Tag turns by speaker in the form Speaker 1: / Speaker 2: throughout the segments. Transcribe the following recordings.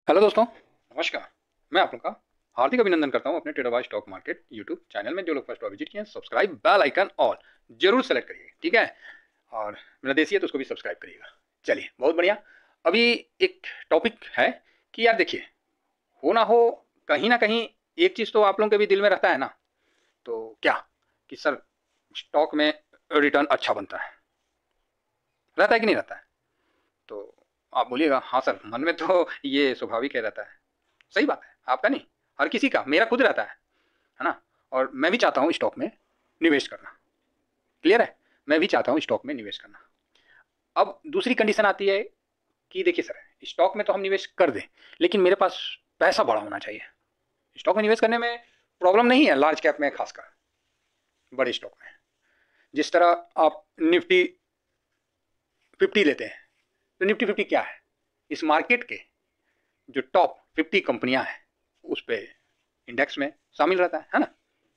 Speaker 1: Hello दोस्तों, नमस्कार। मैं आप लोग का हार्दिक अभिनंदन करता हूं अपने trader by stock market YouTube channel में। जो लोग फर्स्ट बार विजिट किए हैं, सब्सक्राइब बेल आइकन ऑल जरूर सेलेक्ट करिए, ठीक है। और मेरा देसी है तो उसको भी सब्सक्राइब करिएगा। चलिए, बहुत बढ़िया। अभी एक टॉपिक है कि यार देखिए, हो ना हो, कहीं ना कहीं एक चीज़ तो आप लोगों के भी दिल में रहता है ना। तो क्या कि सर, स्टॉक में रिटर्न अच्छा बनता है, रहता है कि नहीं रहता है? तो आप बोलिएगा हाँ सर, मन में तो ये स्वाभाविक है, रहता है। सही बात है, आपका नहीं, हर किसी का, मेरा खुद रहता है ना। और मैं भी चाहता हूँ स्टॉक में निवेश करना। क्लियर है, मैं भी चाहता हूँ स्टॉक में निवेश करना। अब दूसरी कंडीशन आती है कि देखिए सर, स्टॉक में तो हम निवेश कर दें, लेकिन मेरे पास पैसा बड़ा होना चाहिए। स्टॉक में निवेश करने में प्रॉब्लम नहीं है, लार्ज कैप में खासकर, बड़े स्टॉक में। जिस तरह आप निफ्टी 50 लेते हैं, तो निफ्टी 50 क्या है? इस मार्केट के जो टॉप 50 कंपनियां हैं उस पे इंडेक्स में शामिल रहता है ना।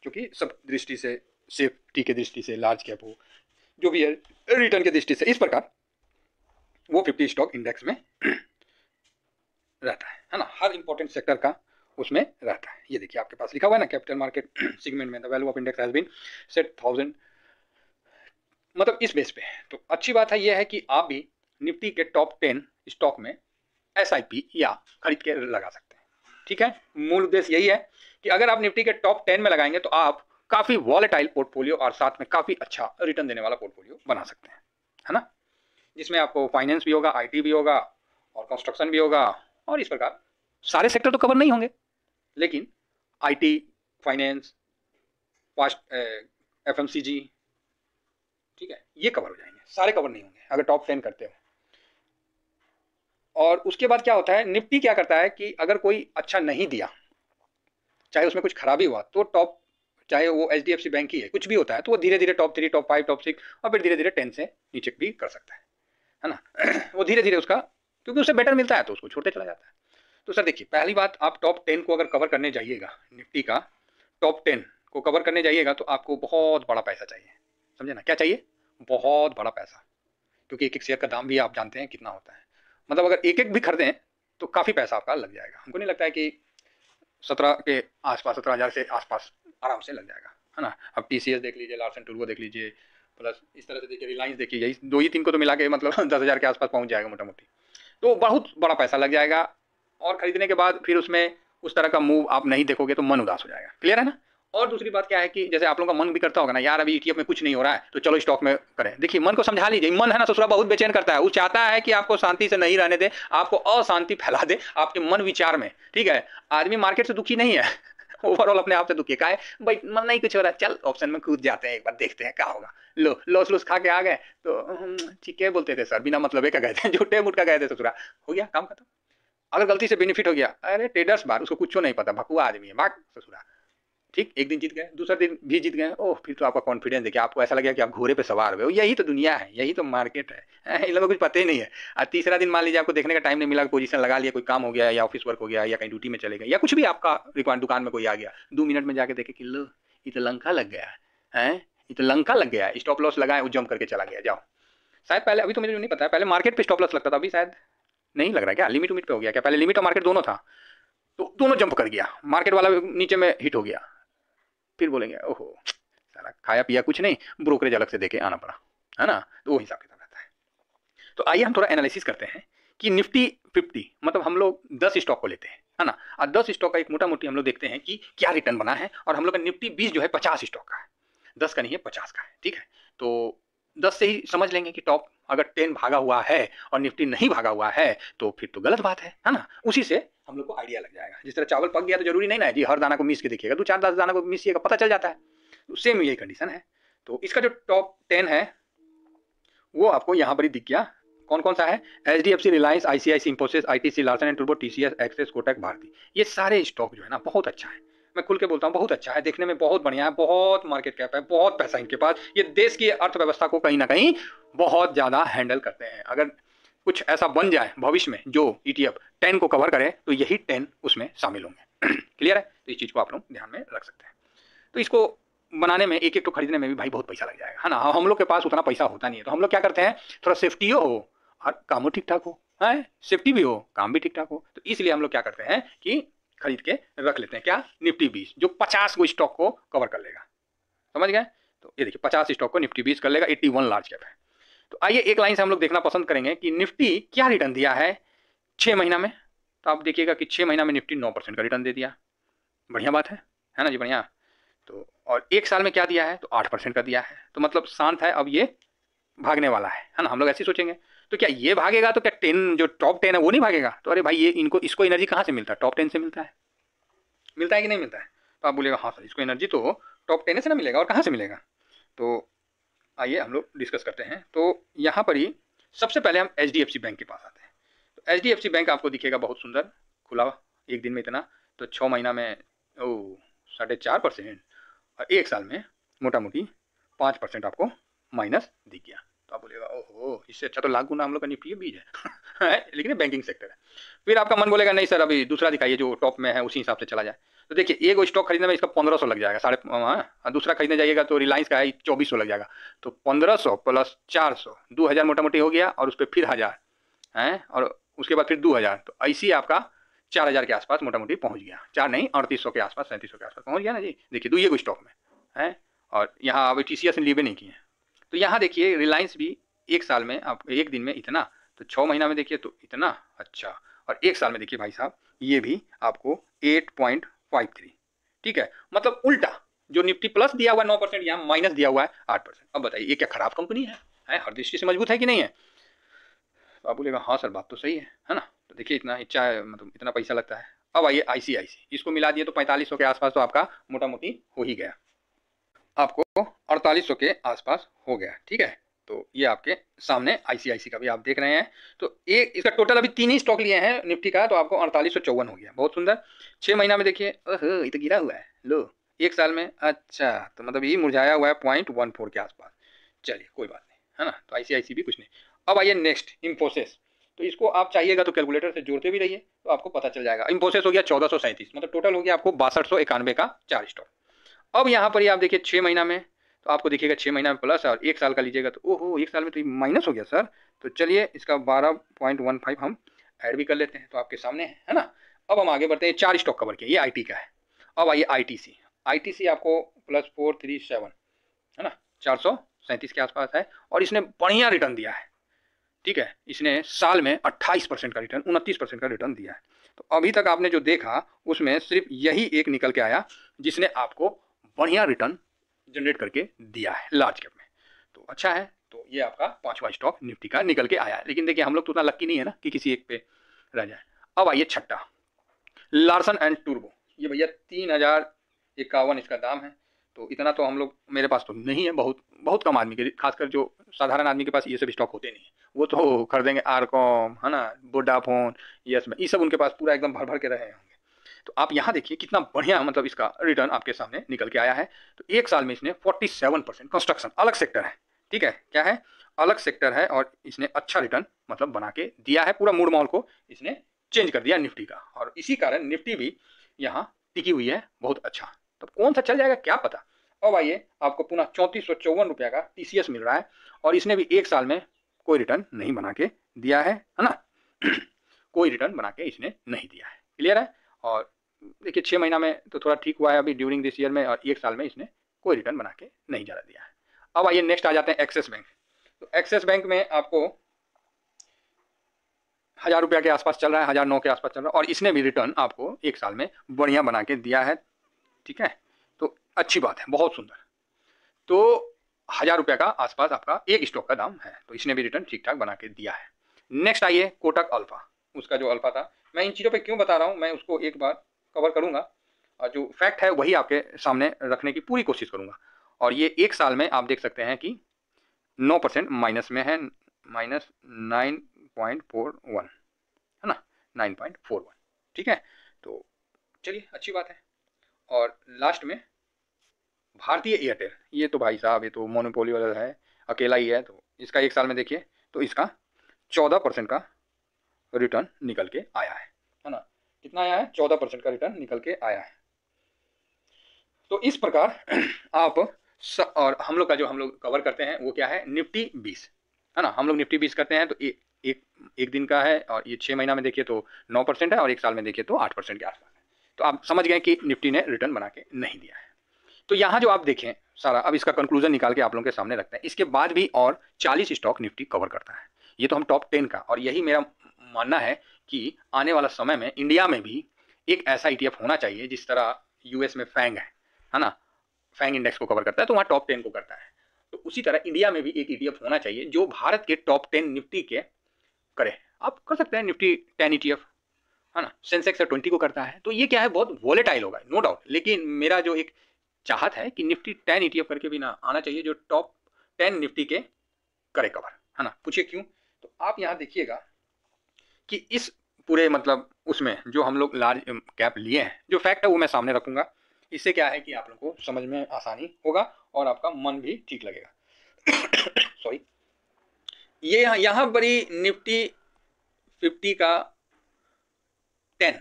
Speaker 1: क्योंकि सब दृष्टि से, सेफ्टी के दृष्टि से, लार्ज कैप हो, जो भी है, रिटर्न की दृष्टि से, इस प्रकार वो 50 स्टॉक इंडेक्स में रहता है ना। हर इंपॉर्टेंट सेक्टर का उसमें रहता है। ये देखिए, आपके पास लिखा हुआ है ना, कैपिटल मार्केट सेगमेंट में the value of index has been set 1000, मतलब इस बेस पे। तो अच्छी बात है, यह है कि आप भी निफ्टी के टॉप 10 स्टॉक में एसआईपी या खरीद के लगा सकते हैं, ठीक है। मूल उद्देश्य यही है कि अगर आप निफ्टी के टॉप 10 में लगाएंगे तो आप काफी वॉलेटाइल पोर्टफोलियो और साथ में काफी अच्छा रिटर्न देने वाला पोर्टफोलियो बना सकते हैं, है ना। जिसमें आपको फाइनेंस भी होगा, आईटी भी होगा और कंस्ट्रक्शन भी होगा। और इस प्रकार सारे सेक्टर तो कवर नहीं होंगे, लेकिन आईटी, फाइनेंस, फास्ट, एफएमसीजी, ठीक है, ये कवर हो जाएंगे। सारे कवर नहीं होंगे अगर टॉप 10 करते हो। और उसके बाद क्या होता है, निफ्टी क्या करता है कि अगर कोई अच्छा नहीं दिया, चाहे उसमें कुछ खराबी हुआ, तो टॉप, चाहे वो एच बैंक ही है, कुछ भी होता है, तो वो धीरे धीरे टॉप 3, टॉप 5, टॉप 6 और फिर धीरे धीरे 10 से नीचे भी कर सकता है ना। वो धीरे धीरे उसका, क्योंकि उससे बेटर मिलता है तो उसको छोड़ते चला जाता है। तो सर देखिए, पहली बात, आप टॉप 10 को अगर कवर करने जाइएगा, निफ्टी का टॉप 10 को कवर करने जाइएगा, तो आपको बहुत बड़ा पैसा चाहिए। समझे ना, क्या चाहिए? बहुत बड़ा पैसा। क्योंकि एक एक शेयर का दाम भी आप जानते हैं कितना होता है। मतलब अगर एक एक भी खरीदें तो काफ़ी पैसा आपका लग जाएगा। हमको नहीं लगता है कि 17 के आसपास, 17,000 के आसपास आराम से लग जाएगा, है ना। अब टीसीएस देख लीजिए, लार्सन टूल्वो देख लीजिए, प्लस इस तरह से देखिए, रिलायंस देखिए, यही दो ही तीन को तो मिला के मतलब 10,000 के आसपास पहुंच जाएगा मोटा मोटी। तो बहुत बड़ा पैसा लग जाएगा। और खरीदने के बाद फिर उसमें उस तरह का मूव आप नहीं देखोगे तो मन उदास हो जाएगा। क्लियर है ना। और दूसरी बात क्या है कि जैसे आप लोगों का मन भी करता होगा ना, यार अभी ईटीएफ में कुछ नहीं हो रहा है तो चलो स्टॉक में करें। देखिए, मन को समझा लीजिए, मन है ना ससुरा बहुत बेचैन करता है। वो चाहता है कि आपको शांति से नहीं रहने दे, आपको अशांति फैला दे आपके मन विचार में, ठीक है। आदमी मार्केट से दुखी नहीं है, ओवरऑल अपने आप से दुखी है। का है भाई, मन नहीं कुछ हो रहा है, चल ऑप्शन में कूद जाते हैं, एक बार देखते हैं क्या होगा। लो, लॉस लॉस खा के आ गए तो ठीक है बोलते थे सर, बिना मतलब का गए थे, झूठे मुठ का गए थे ससुरा, हो गया काम खत्म। अगर गलती से बेनिफिट हो गया, अरे ट्रेडर्स बार, उसको कुछ नहीं पता, भकुआ आदमी है, भाग ससुरा। ठीक, एक दिन जीत गए, दूसरा दिन भी जीत गए, ओह फिर तो आपका कॉन्फिडेंस देखिए, आपको ऐसा लगेगा कि आप घोड़े पे सवार हुए हो। यही तो दुनिया है, यही तो मार्केट है। इन लोगों को कुछ पता ही नहीं है। और तीसरा दिन मान लीजिए आपको देखने का टाइम नहीं मिला, पोजीशन लगा लिया, कोई काम हो गया या ऑफिस वर्क हो गया या कहीं ड्यूटी में चले गए या कुछ भी आपका रिक्वायरमेंट, दुकान में कोई आ गया, 2 मिनट में जाके देखे कि लो, ये तो लंका लग गया है, ये तो लंका लग गया, स्टॉप लॉस लगाए, वो जंप करके चला गया। जाओ, शायद पहले, अभी तो मुझे नहीं पता है, पहले मार्केट पे स्टॉप लॉस लगता था, अभी शायद नहीं लग रहा है क्या? लिमिट उमिट पे हो गया क्या? पहले लिमिट और मार्केट दोनों था, तो दोनों जंप कर गया, मार्केट वाला नीचे में हिट हो गया। फिर बोलेंगे ओहो, सारा खाया पिया कुछ नहीं, ब्रोकरेज अलग से देके आना पड़ा, है ना। तो वो हिसाब किताब रहता है। तो आइए हम थोड़ा एनालिसिस करते हैं कि निफ्टी 50, मतलब हम लोग 10 स्टॉक को लेते हैं, है ना। और 10 स्टॉक का एक मोटा मोटी हम लोग देखते हैं कि क्या रिटर्न बना है। और हम लोग का निफ्टी 20 जो है 50 स्टॉक का है, 10 का नहीं है, 50 का है, ठीक है। तो 10 से ही समझ लेंगे कि टॉप अगर 10 भागा हुआ है और निफ्टी नहीं भागा हुआ है तो फिर तो गलत बात है ना। उसी से हम लोग को आइडिया लग जाएगा। जिस तरह चावल पक गया तो जरूरी नहीं ना जी हर दाना को मीस के देखिएगा, 2 4 10 दाना को मीसिएगा, पता चल जाता है। तो सेम यही कंडीशन है। तो इसका जो टॉप 10 है वो आपको यहाँ पर ही दिख गया। कौन कौन सा है? H D F C, Reliance, ICICI, Infosys, ITC, Larsen and टुर्बो, टीसीएस, एक्सेस, कोटक, भारती। ये सारे स्टॉक जो है ना बहुत अच्छा है। मैं खुल के बोलता हूँ, बहुत अच्छा है, देखने में बहुत बढ़िया है, बहुत मार्केट कैप है, बहुत पैसा इनके पास। ये देश की अर्थव्यवस्था को कहीं ना कहीं बहुत ज्यादा हैंडल करते हैं। अगर कुछ ऐसा बन जाए भविष्य में जो ईटीएफ 10 को कवर करे तो यही 10 उसमें शामिल होंगे। क्लियर है? तो इस चीज को आप लोग ध्यान में रख सकते हैं। तो इसको बनाने में, एक एक तो खरीदने में भी भाई बहुत पैसा लग जाएगा, है ना। हम लोग के पास उतना पैसा होता नहीं है, तो हम लोग क्या करते हैं, थोड़ा सेफ्टी हो और काम ठीक ठाक हो, है सेफ्टी भी हो, काम भी ठीक ठाक हो। तो इसलिए हम लोग क्या करते हैं कि खरीद के रख लेते हैं, क्या, निफ्टी 20, जो 50 को स्टॉक को कवर कर लेगा। समझ गए? तो ये देखिए 50 स्टॉक को निफ्टी 20 कर लेगा, 81 लार्ज कैप है। तो आइए एक लाइन से हम लोग देखना पसंद करेंगे कि निफ्टी क्या रिटर्न दिया है 6 महीना में। तो आप देखिएगा कि 6 महीना में निफ्टी 9% का रिटर्न दे दिया, बढ़िया बात है ना जी, बढ़िया। तो और एक साल में क्या दिया है, तो 8% का दिया है। तो मतलब शांत है, अब ये भागने वाला है ना, हम लोग ऐसे सोचेंगे। तो क्या ये भागेगा, तो क्या 10 जो टॉप 10 है वो नहीं भागेगा? तो अरे भाई ये इनको इसको एनर्जी कहाँ से मिलता है? टॉप 10 से मिलता है, मिलता है कि नहीं मिलता है? तो आप बोलेगा हाँ सर, इसको एनर्जी तो टॉप 10 से ना मिलेगा, और कहाँ से मिलेगा? तो आइए हम लोग डिस्कस करते हैं। तो यहाँ पर ही सबसे पहले हम HDFC बैंक के पास आते हैं। तो HDFC बैंक आपको दिखेगा बहुत सुंदर खुला, एक दिन में इतना, तो 6 महीना में 4.5%, और एक साल में मोटा मोटी 5% आपको माइनस दिख गया। तो आप बोलेगा ओहो, इससे अच्छा तो लाख गुना हम लोग का निफ्टी बीज है लेकिन बैंकिंग सेक्टर है। फिर आपका मन बोलेगा नहीं सर, अभी दूसरा दिखाइए जो टॉप में है, उसी हिसाब से चला जाए। तो देखिए एक स्टॉक खरीदने में इसका 1500 लग जाएगा, दूसरा खरीदने जाइएगा तो रिलायंस का है 2400 लग जाएगा। तो 1500 प्लस 400, 2000 मोटा मोटी हो गया, और उस पर फिर 1000 है, और उसके बाद फिर 2000, तो ऐसे आपका 4000 के आसपास मोटा मोटी पहुंच गया। 4 नहीं, 3800 के आसपास, 3700 के आसपास पहुंच गया ना जी। देखिए दुइये को स्टॉक में है, और यहाँ अभी TCS ने लीवे नहीं किए हैं। तो यहाँ देखिए रिलायंस भी एक साल में, आप एक दिन में इतना, तो 6 महीना में देखिए तो इतना, अच्छा, और एक साल में देखिए भाई साहब ये भी आपको 8.53, ठीक है। मतलब उल्टा, जो निफ्टी प्लस दिया हुआ है 9%, यहाँ माइनस दिया हुआ है 8%। अब बताइए ये क्या खराब कंपनी है? हर दृष्टि से मजबूत है कि नहीं है? तो आप बोलेगा हाँ सर बात तो सही है ना। तो देखिए इतना इच्छा है, मतलब इतना पैसा लगता है। अब आइए ICICI, इसको मिला दिए तो 4500 के आसपास तो आपका मोटा मोटी हो ही गया, आपको 4800 के आसपास हो गया, ठीक है। तो ये आपके सामने ICICI का भी आप देख रहे हैं। तो एक इसका टोटल अभी 3 ही स्टॉक लिए हैं निफ्टी का, तो आपको 4854 हो गया, बहुत सुंदर। 6 महीना में देखिए ये तो गिरा हुआ है लो, एक साल में, अच्छा, तो मतलब ये मुरझाया हुआ है 0.14 के आसपास। चलिए कोई बात नहीं, है ना। तो ICICI भी कुछ नहीं। अब आइए नेक्स्ट इंफोसिस। तो इसको आप चाहिएगा तो कैलकुलेटर से जोड़ते भी रहिए, तो आपको पता चल जाएगा। इंफोसिस हो गया 1437, मतलब टोटल हो गया आपको 6291 का 4 स्टॉक। अब यहाँ पर ही आप देखिए 6 महीना में, तो आपको दिखेगा 6 महीना में प्लस, और एक साल का लीजिएगा तो ओहो, एक साल में तो माइनस हो गया सर। तो चलिए इसका 12.15 हम ऐड भी कर लेते हैं, तो आपके सामने है ना। अब हम आगे बढ़ते हैं, 4 स्टॉक कवर किए, ये IT का है। अब आइए ITC आपको +437, है ना, 437 के आसपास है, और इसने बढ़िया रिटर्न दिया है, ठीक है। इसने साल में 28% का रिटर्न, 29% का रिटर्न दिया है। तो अभी तक आपने जो देखा उसमें सिर्फ यही एक निकल के आया जिसने आपको बढ़िया रिटर्न जनरेट करके दिया है लार्ज कैप में। तो अच्छा है, तो ये आपका 5वां स्टॉक निफ्टी का निकल के आया है। लेकिन देखिए हम लोग तो उतना लक्की नहीं है ना कि किसी एक पे रह जाए। अब आइए छठा, लार्सन एंड टूर्बो। ये भैया 3051 इसका दाम है। तो इतना तो हम लोग, मेरे पास तो नहीं है, बहुत बहुत कम आदमी के, खासकर जो साधारण आदमी के पास ये सब स्टॉक होते नहीं है। वो तो खरीदेंगे आरकॉम, है ना, वोडाफोन, यस में, ये सब उनके पास पूरा एकदम भर भर के रहे होंगे। तो आप यहाँ देखिए कितना बढ़िया, मतलब इसका रिटर्न आपके सामने निकल के आया है। तो एक साल में इसने 47%, कंस्ट्रक्शन अलग सेक्टर है, ठीक है, क्या है, अलग सेक्टर है, और इसने अच्छा रिटर्न मतलब बना के दिया है। पूरा मूड माहौल को इसने चेंज कर दिया निफ्टी का, और इसी कारण निफ्टी भी यहाँ टिकी हुई है बहुत अच्छा। तो कौन सा चल जाएगा क्या पता। अब आइए आपको पुनः 3454 का TCS मिल रहा है, और इसने भी एक साल में कोई रिटर्न नहीं बना के दिया है ना कोई रिटर्न बना के इसने नहीं दिया है, क्लियर है। और देखिए 6 महीना में तो थोड़ा ठीक हुआ है अभी ड्यूरिंग दिस ईयर में, और एक साल में इसने कोई रिटर्न बना के नहीं ज़्यादा दिया है। अब आइए नेक्स्ट आ जाते हैं एक्सिस बैंक। तो एक्सिस बैंक में आपको 1000 रुपया के आसपास चल रहा है, 1009 के आसपास चल रहा है, और इसने भी रिटर्न आपको एक साल में बढ़िया बना के दिया है, ठीक है। तो अच्छी बात है, बहुत सुंदर। तो 1000 रुपया का आसपास आपका एक स्टॉक का दाम है, तो इसने भी रिटर्न ठीक ठाक बना के दिया है। नेक्स्ट आइए कोटक अल्फा। उसका जो अल्फा था, मैं इन चीज़ों पे क्यों बता रहा हूँ, मैं उसको एक बार कवर करूँगा, और जो फैक्ट है वही आपके सामने रखने की पूरी कोशिश करूँगा। और ये एक साल में आप देख सकते हैं कि 9% माइनस में है, -9.41, है ना, 9.41, ठीक है। तो चलिए अच्छी बात है। और लास्ट में भारतीय एयरटेल, ये तो भाई साहब ये तो मोनोपोली वाला है, अकेला ही है। तो इसका एक साल में देखिए तो इसका 14% का रिटर्न निकल के आया है ना। कितना आया है? 14% का रिटर्न निकल के आया है। तो इस प्रकार आप और हम लोग का जो हम लोग कवर करते हैं वो क्या है, निफ्टी 20, है ना। हम लोग निफ्टी 20 करते हैं। तो एक एक दिन का है, और ये 6 महीना में देखिए तो 9% है, और एक साल में देखिए तो 8% के आसपास है। तो आप समझ गए कि निफ्टी ने रिटर्न बना के नहीं दिया है। तो यहाँ जो आप देखें सारा, अब इसका कंक्लूजन निकाल के आप लोगों के सामने रखते हैं। इसके बाद भी और 40 स्टॉक निफ्टी कवर करता है। ये तो हम टॉप 10 का, और यही मेरा मानना है कि आने वाला समय में इंडिया में भी एक ऐसा ETF होना चाहिए जिस तरह यूएस में फैंग है ना, फैंग इंडेक्स को कवर करता है, तो वहाँ टॉप 10 को करता है। तो उसी तरह इंडिया में भी एक ETF होना चाहिए जो भारत के टॉप 10 निफ्टी के करे। आप कर सकते हैं निफ्टी 10 ETF, है ना, सेंसेक्स 20 को करता है। तो ये क्या है, बहुत वोलेटाइल होगा नो डाउट, लेकिन मेरा जो एक चाहत है कि निफ्टी 10 ETF करके भी ना आना चाहिए जो टॉप 10 निफ्टी के करे कवर, है ना। पूछिए क्यों? तो आप यहाँ देखिएगा कि इस पूरे मतलब उसमें जो हम लोग लार्ज कैप लिए हैं, जो फैक्ट है वो मैं सामने रखूंगा। इससे क्या है कि आप लोगों को समझ में आसानी होगा और आपका मन भी ठीक लगेगा। सॉरी, ये यहाँ पर ही निफ्टी 50 का 10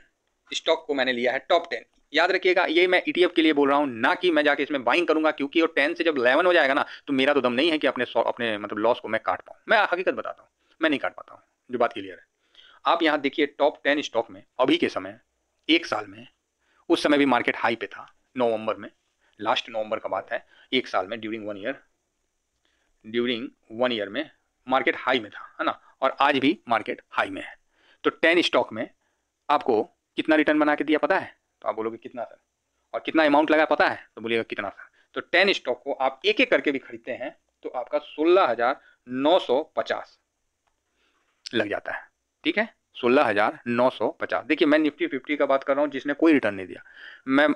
Speaker 1: स्टॉक को मैंने लिया है टॉप 10। याद रखिएगा, ये मैं ETF के लिए बोल रहा हूँ, ना कि मैं जाके इसमें बाइंग करूंगा, क्योंकि वो 10 से जब 11 हो जाएगा ना, तो मेरा तो दम नहीं है कि अपने मतलब लॉस को मैं काट पाऊँ। मैं हकीकत बताता हूँ, मैं नहीं काट पाता हूँ, जो बात क्लियर है। आप यहाँ देखिए टॉप 10 स्टॉक में अभी के समय, एक साल में, उस समय भी मार्केट हाई पे था नवंबर में, लास्ट नवंबर का बात है। एक साल में ड्यूरिंग वन ईयर में मार्केट हाई में था, है ना, और आज भी मार्केट हाई में है। तो 10 स्टॉक में आपको कितना रिटर्न बना के दिया पता है? तो आप बोलोगे कितना सर, और कितना अमाउंट लगा पता है? तो बोलिएगा कितना सर। तो 10 स्टॉक को आप एक एक करके भी खरीदते हैं तो आपका 16,950 लग जाता है। ठीक है, 16,950। देखिए मैं निफ्टी 50 का बात कर रहा हूँ जिसने कोई रिटर्न नहीं दिया, मैं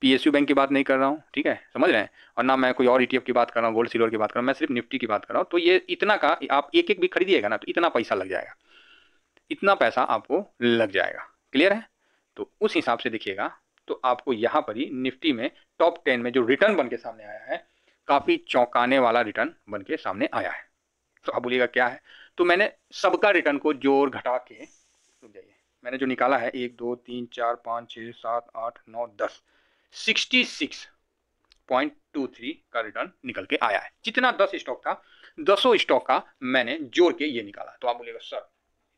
Speaker 1: PSU बैंक की बात नहीं कर रहा हूँ, ठीक है, समझ रहे हैं, और ना मैं कोई और ETF की बात कर रहा हूँ, गोल्ड सिल्वर की बात कर रहा हूँ, मैं सिर्फ निफ्टी की बात कर रहा हूँ। तो ये इतना का आप एक एक भी खरीदिएगा ना तो इतना पैसा लग जाएगा, इतना पैसा आपको लग जाएगा। क्लियर है? तो उस हिसाब से देखिएगा तो आपको यहाँ पर ही निफ्टी में टॉप 10 में जो रिटर्न बन के सामने आया है, काफ़ी चौंकाने वाला रिटर्न बन के सामने आया है। तो आप बोलिएगा क्या है? तो मैंने सबका रिटर्न को जोड़ घटा के, रुक जाइए, मैंने जो निकाला है 1 2 3 4 5 6 7 8 9 10, 66.23 का रिटर्न निकल के आया है। जितना 10 स्टॉक था, 10 स्टॉक का मैंने जोड़ के ये निकाला। तो आप बोलिएगा सर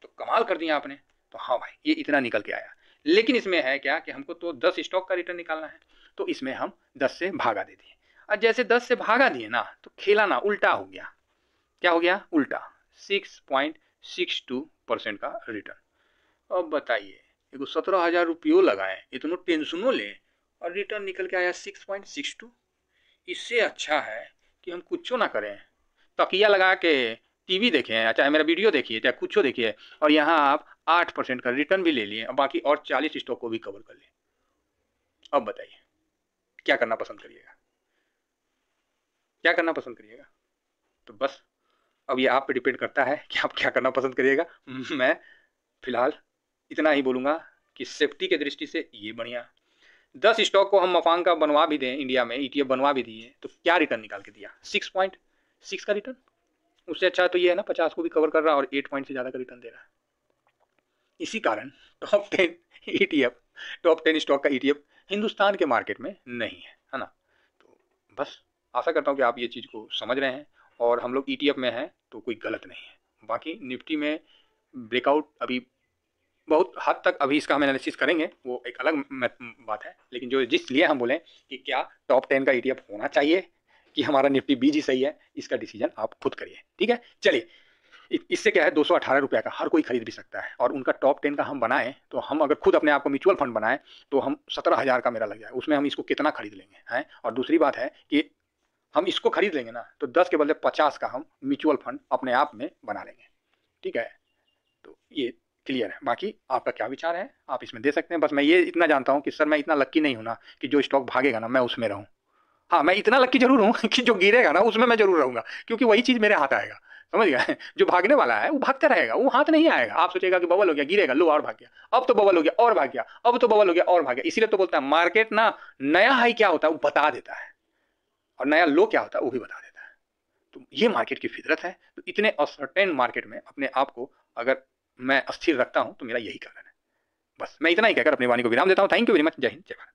Speaker 1: तो कमाल कर दिया आपने। तो हाँ भाई, ये इतना निकल के आया, लेकिन इसमें है क्या कि हमको तो 10 स्टॉक का रिटर्न निकालना है, तो इसमें हम 10 से भागा दे दिए। और जैसे 10 से भागा दिए ना तो खेला ना उल्टा हो गया। क्या हो गया? उल्टा। 6.62% का रिटर्न। अब बताइए, एगो 17,000 रुपये लगाए, इतनों टेंशनों ले, और रिटर्न निकल के आया 6.62। इससे अच्छा है कि हम कुछ ना करें, तकिया लगा के TV देखें, चाहे मेरा वीडियो देखिए, चाहे कुछ देखिए, और यहाँ आप 8% का रिटर्न भी ले लिए और बाकी और 40 स्टॉक को भी कवर कर लिए। अब बताइए क्या करना पसंद करिएगा? क्या करना पसंद करिएगा? तो बस अब ये आप पे डिपेंड करता है कि आप क्या करना पसंद करिएगा। मैं फिलहाल इतना ही बोलूँगा कि सेफ्टी के दृष्टि से ये बढ़िया। 10 स्टॉक को हम मफांग का बनवा भी दें, इंडिया में ETF बनवा भी दिए, तो क्या रिटर्न निकाल के दिया? 6.6 का रिटर्न। उससे अच्छा तो ये है ना, 50 को भी कवर कर रहा है और 8 पॉइंट से ज़्यादा का रिटर्न दे रहा है। इसी कारण टॉप 10 ETF, टॉप 10 स्टॉक का ETF हिंदुस्तान के मार्केट में नहीं है ना। तो बस आशा करता हूँ कि आप ये चीज़ को समझ रहे हैं, और हम लोग ETF में हैं तो कोई गलत नहीं है। बाकी निफ्टी में ब्रेकआउट अभी बहुत हद तक अभी इसका हम एनालिसिस करेंगे, वो एक अलग बात है, लेकिन जो जिस लिए हम बोलें कि क्या टॉप 10 का ETF होना चाहिए कि हमारा निफ्टी बीज ही सही है, इसका डिसीजन आप खुद करिए। ठीक है, चलिए। इससे क्या है, 218 रुपये का हर कोई खरीद भी सकता है, और उनका टॉप 10 का हम बनाएं तो हम अगर खुद अपने आप को म्यूचुअल फंड बनाएं तो हम 17,000 का मेरा लग जाए, उसमें हम इसको कितना खरीद लेंगे हैं। और दूसरी बात है कि हम इसको खरीद लेंगे ना तो 10 के बदले 50 का हम म्यूचुअल फंड अपने आप में बना लेंगे। ठीक है, तो ये क्लियर है। बाकी आपका क्या विचार है आप इसमें दे सकते हैं। बस मैं ये इतना जानता हूँ कि सर मैं इतना लक्की नहीं हूँ ना कि जो स्टॉक भागेगा ना मैं उसमें रहूँ। हाँ, मैं इतना लक्की जरूर हूँ कि जो गिरेगा ना उसमें मैं जरूर रहूँगा, क्योंकि वही चीज़ मेरे हाथ आएगा। समझ गया? जो भागने वाला है वो भागता रहेगा, वो हाथ नहीं आएगा। आप सोचेगा कि बबल हो गया, गिरेगा, लो और भाग गया, अब तो बबल हो गया और भाग गया, अब तो बबल हो गया और भाग गया। इसीलिए तो बोलता है मार्केट ना, नया हाई क्या होता है वो बता देता है, और नया लो क्या होता है वो भी बता देता है। तो ये मार्केट की फितरत है। तो इतने असर्टेन मार्केट में अपने आप को अगर मैं अस्थिर रखता हूं तो मेरा यही कारण है। बस मैं इतना ही कहकर अपनी वाणी को विराम देता हूं। Thank you very much. जय हिंद, जय भारत।